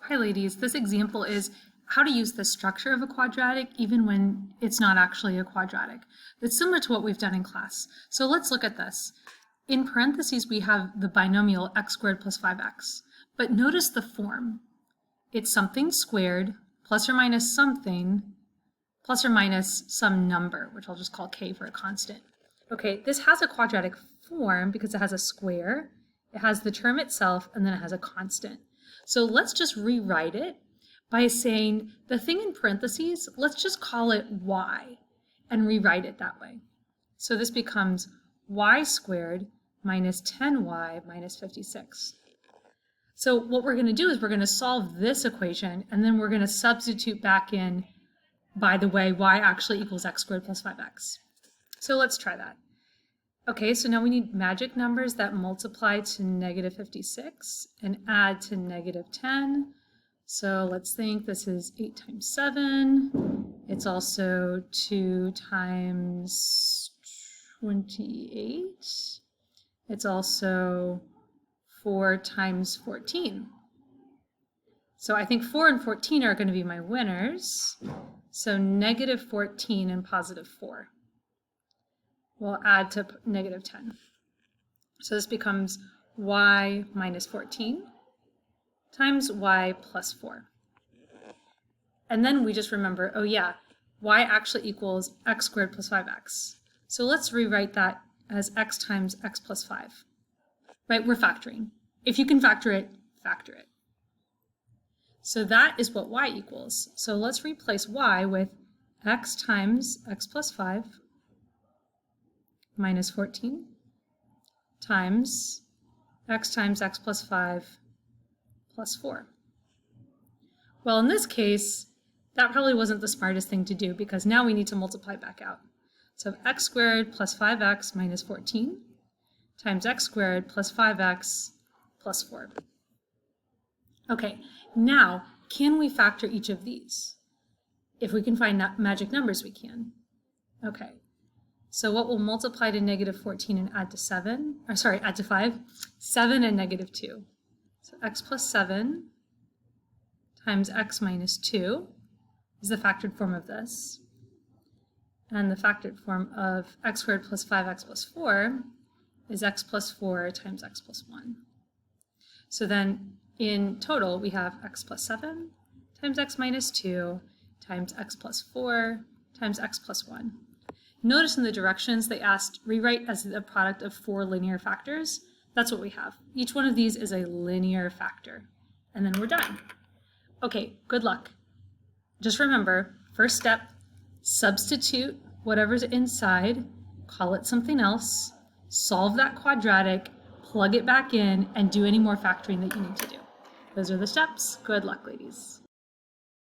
Hi ladies, this example is how to use the structure of a quadratic even when it's not actually a quadratic. It's similar to what we've done in class. So let's look at this. In parentheses we have the binomial x squared plus 5x, but notice the form. It's something squared plus or minus something plus or minus some number, which I'll just call k for a constant. Okay, this has a quadratic form because it has a square, it has the term itself, and then it has a constant. So let's just rewrite it by saying the thing in parentheses, let's just call it y and rewrite it that way. So this becomes y squared minus 10y minus 56. So what we're going to do is we're going to solve this equation and then we're going to substitute back in, by the way, y actually equals x squared plus 5x. So let's try that. Okay, so now we need magic numbers that multiply to negative 56 and add to negative 10. So let's think this is 8 times 7. It's also 2 times 28. It's also 4 times 14. So I think 4 and 14 are going to be my winners. So negative 14 and positive 4. We'll add to negative 10. So this becomes y minus 14 times y plus 4. And then we just remember, oh yeah, y actually equals x squared plus 5x. So let's rewrite that as x times x plus 5. Right, we're factoring. If you can factor it, factor it. So that is what y equals. So let's replace y with x times x plus 5 minus 14 times x plus 5 plus 4. Well, in this case, that probably wasn't the smartest thing to do because now we need to multiply back out. So x squared plus 5x minus 14 times x squared plus 5x plus 4. Okay, now can we factor each of these? If we can find magic numbers, we can. Okay. So what will multiply to negative 14 and add to 7? Or sorry, add to 5? 7 and negative 2. So x plus 7 times x minus 2 is the factored form of this. And the factored form of x squared plus 5x plus 4 is x plus 4 times x plus 1. So then in total we have x plus 7 times x minus 2 times x plus 4 times x plus 1. Notice in the directions they asked rewrite as the product of 4 linear factors. That's what we have. Each one of these is a linear factor. And then we're done. Okay, good luck. Just remember, first step, substitute whatever's inside, call it something else, solve that quadratic, plug it back in, and do any more factoring that you need to do. Those are the steps. Good luck, ladies.